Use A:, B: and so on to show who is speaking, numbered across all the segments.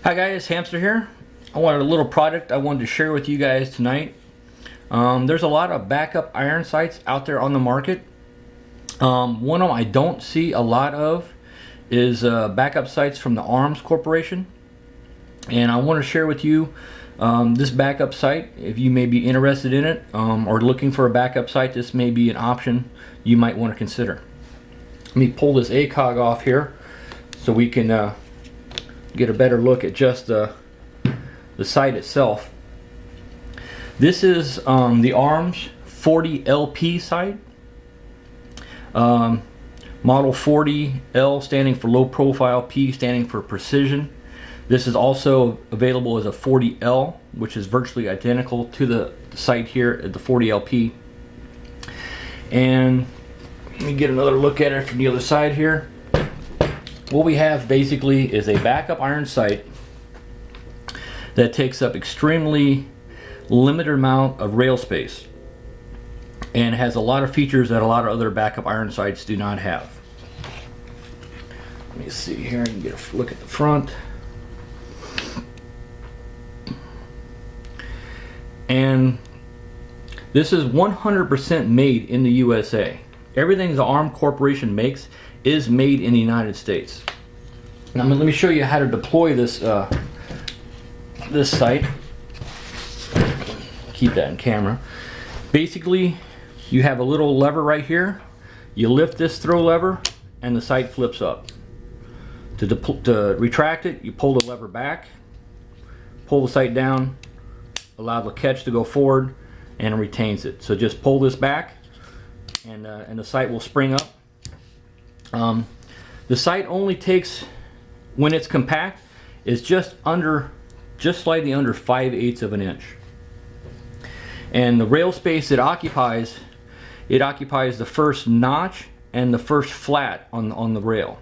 A: Hi guys, Hamster here. I wanted a little product I wanted to share with you guys tonight. There's a lot of backup iron sights out there on the market. One of them I don't see a lot of is backup sights from the A.R.M.S Corporation. And I want to share with you this backup sight. If you may be interested in it or looking for a backup sight, this may be an option you might want to consider. Let me pull this ACOG off here so we can get a better look at just the sight itself. This is the A.R.M.S 40LP sight. Model 40L standing for low profile, P standing for precision. This is also available as a 40L, which is virtually identical to the sight here at the 40LP. And let me get another look at it from the other side here. What we have basically is a backup iron sight that takes up extremely limited amount of rail space and has a lot of features that a lot of other backup iron sights do not have. Let me see here, I can get a look at the front. And this is 100% made in the USA. Everything the A.R.M.S Corporation makes is made in the United States. Now let me show you how to deploy this this sight. Keep that in camera. Basically, you have a little lever right here. You lift this throw lever, and the sight flips up. To retract it, you pull the lever back, pull the sight down, allow the catch to go forward, and it retains it. So just pull this back, and the sight will spring up. The sight only takes, when it's compact, is just slightly under 5/8 of an inch. And the rail space it occupies the first notch and the first flat on the rail.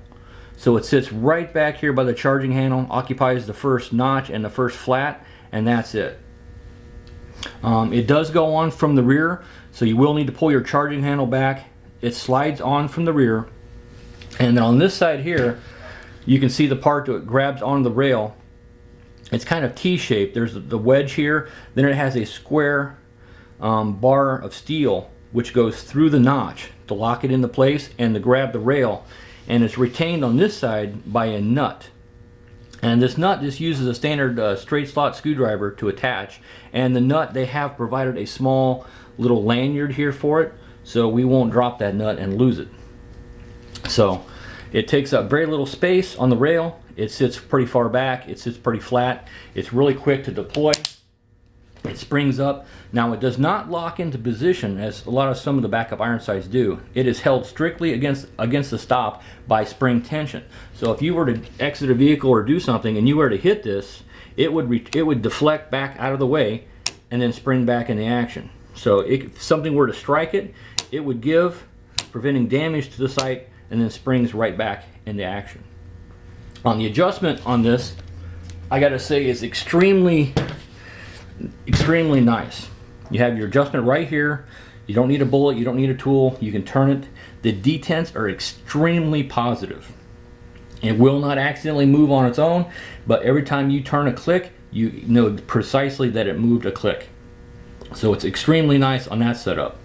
A: So it sits right back here by the charging handle, occupies the first notch and the first flat, and that's it. It does go on from the rear, so you will need to pull your charging handle back. It slides on from the rear. And then on this side here, you can see the part that grabs onto the rail. It's kind of T-shaped. There's the wedge here. Then it has a square bar of steel which goes through the notch to lock it into place and to grab the rail. And it's retained on this side by a nut. And this nut just uses a standard straight slot screwdriver to attach. And the nut, they have provided a small little lanyard here for it, so we won't drop that nut and lose it. So it takes up very little space on the rail. It sits pretty far back. It sits pretty flat. It's really quick to deploy. It springs up. Now it does not lock into position as some of the backup iron sights do. It is held strictly against the stop by spring tension. So if you were to exit a vehicle or do something and you were to hit this, it would deflect back out of the way and then spring back into action. So if something were to strike it, it would give, preventing damage to the sight, and then springs right back into action. On the adjustment on this, I gotta say, is extremely nice. You have your adjustment right here. You don't need a bullet, you don't need a tool, you can turn it. The detents are extremely positive. It will not accidentally move on its own, but every time you turn a click, you know precisely that it moved a click. So it's extremely nice on that setup.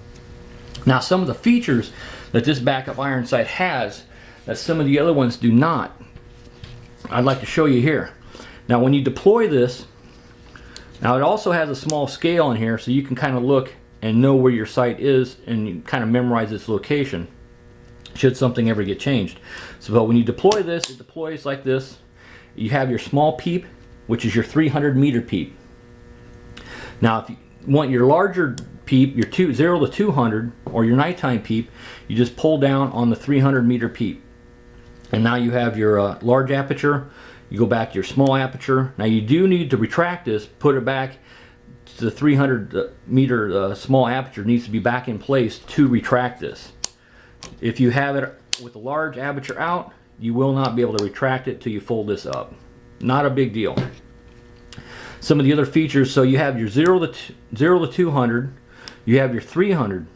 A: Now some of the features that this backup iron sight has that some of the other ones do not, I'd like to show you here. Now when you deploy this, now it also has a small scale in here so you can kind of look and know where your sight is and you kind of memorize its location should something ever get changed. So when you deploy this, it deploys like this. You have your small peep, which is your 300 meter peep. Now if you want your larger peep, your 0 to 200, or your nighttime peep, you just pull down on the 300 meter peep. And now you have your large aperture. You go back to your small aperture. Now you do need to retract this, put it back to the 300 meter small aperture needs to be back in place to retract this. If you have it with the large aperture out, you will not be able to retract it till you fold this up. Not a big deal. Some of the other features, so you have your 0 to 200, you have your 300,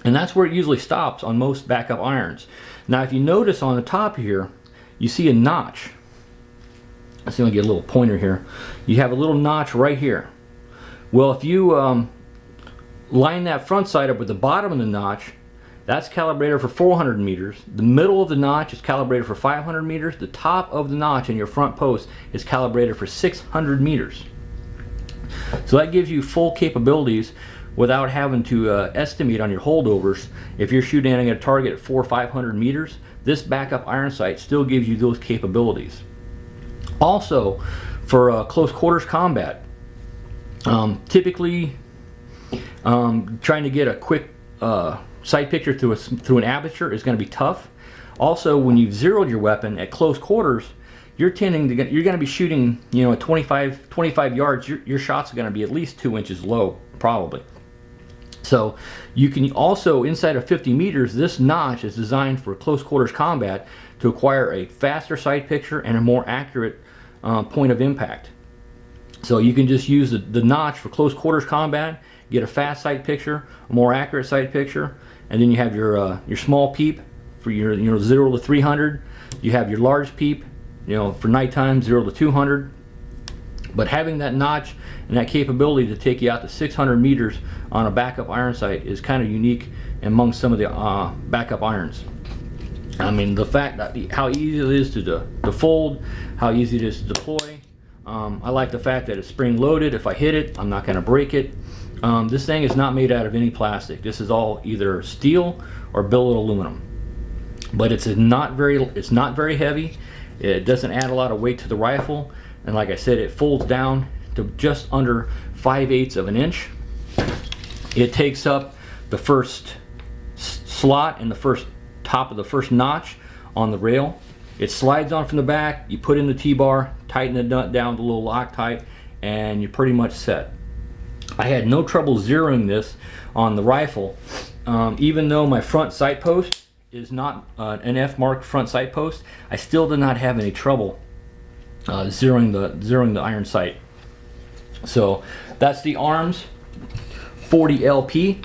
A: and that's where it usually stops on most backup irons. Now if you notice on the top here, you see a notch. let's see if I get a little pointer here. You have a little notch right here. Well, if you line that front sight up with the bottom of the notch, that's calibrated for 400 meters. The middle of the notch is calibrated for 500 meters. The top of the notch in your front post is calibrated for 600 meters. So that gives you full capabilities without having to estimate on your holdovers. If you're shooting at a target at 400 or 500 meters, this backup iron sight still gives you those capabilities. Also, for close quarters combat, typically trying to get a quick sight picture through an aperture is going to be tough. Also, when you've zeroed your weapon at close quarters, you're going to be shooting, you know, at 25 yards. Your shots are going to be at least 2 inches low, probably. So you can also, inside of 50 meters, this notch is designed for close quarters combat to acquire a faster sight picture and a more accurate point of impact. So you can just use the notch for close quarters combat, get a fast sight picture, a more accurate sight picture, and then you have your small peep for your 0 to 300. You have your large peep, you know, for nighttime, 0 to 200. But having that notch and that capability to take you out to 600 meters on a backup iron sight is kind of unique among some of the backup irons. I mean, the fact that how easy it is to fold, how easy it is to deploy. I like the fact that it's spring loaded. If I hit it, I'm not going to break it. This thing is not made out of any plastic. This is all either steel or billet aluminum. But it's not very heavy. It doesn't add a lot of weight to the rifle. And like I said, it folds down to just under 5/8 of an inch. It takes up the first slot and the first top of the first notch on the rail. It slides on from the back. You put in the T-bar, tighten the nut down with a little Loctite, and you're pretty much set. I had no trouble zeroing this on the rifle, even though my front sight post is not an F-mark front sight post. I still did not have any trouble zeroing the iron sight. So that's the A.R.M.S 40LP.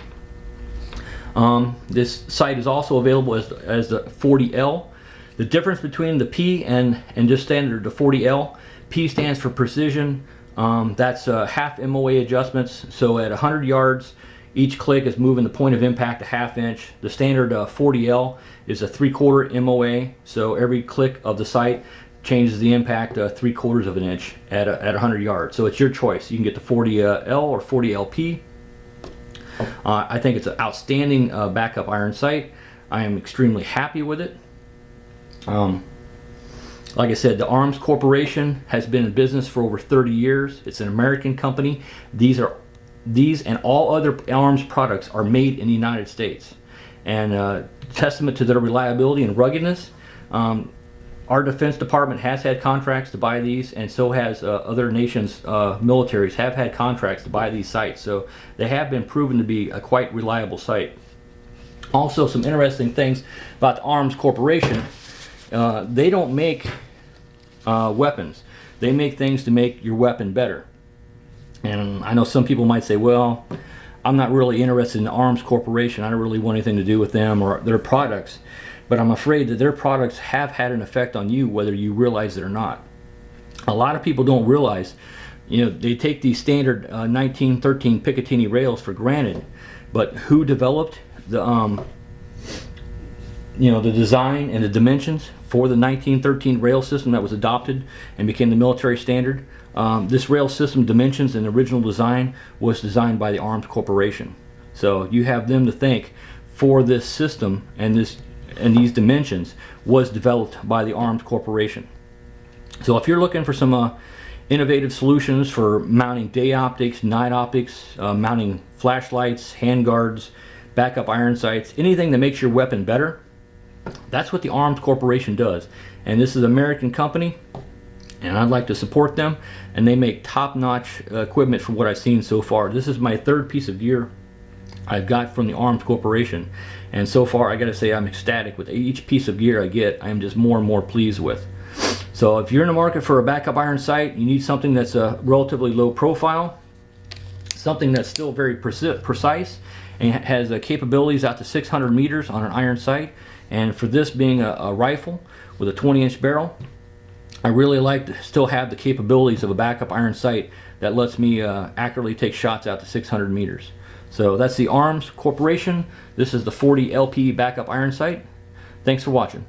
A: This sight is also available as the 40L. The difference between the P and just standard the 40L, P stands for precision. That's half MOA adjustments. So at 100 yards, each click is moving the point of impact a ½ inch. The standard 40L is a 3/4 MOA. So every click of the sight changes the impact 3/4 of an inch at 100 yards. So it's your choice. You can get the 40L or 40LP. I think it's an outstanding backup iron sight. I am extremely happy with it. Like I said, the A.R.M.S Corporation has been in business for over 30 years. It's an American company. These and all other A.R.M.S products are made in the United States. And testament to their reliability and ruggedness, our Defense Department has had contracts to buy these, and so has other nations' militaries have had contracts to buy these sights. So they have been proven to be a quite reliable sight. Also, some interesting things about the A.R.M.S Corporation. They don't make weapons. They make things to make your weapon better. And I know some people might say, well, I'm not really interested in the A.R.M.S Corporation. I don't really want anything to do with them or their products. But I'm afraid that their products have had an effect on you, whether you realize it or not. A lot of people don't realize, you know, they take these standard 1913 Picatinny rails for granted. But who developed the the design and the dimensions for the 1913 rail system that was adopted and became the military standard? This rail system dimensions and original design was designed by the A.R.M.S Corporation. So you have them to thank for this system, and these dimensions was developed by the A.R.M.S Corporation. So if you're looking for some innovative solutions for mounting day optics, night optics, mounting flashlights, handguards, backup iron sights, anything that makes your weapon better, that's what the A.R.M.S Corporation does. And this is an American company, and I'd like to support them. And they make top-notch equipment from what I've seen so far. This is my third piece of gear I've got from the A.R.M.S Corporation, and so far I gotta say I'm ecstatic with each piece of gear I get. I am just more and more pleased with. So if you're in the market for a backup iron sight, you need something that's a relatively low profile, something that's still very precise and has capabilities out to 600 meters on an iron sight. And for this being a rifle with a 20-inch barrel, I really like to still have the capabilities of a backup iron sight that lets me accurately take shots out to 600 meters. So that's the A.R.M.S Corporation. This is the 40 LP backup iron sight. Thanks for watching.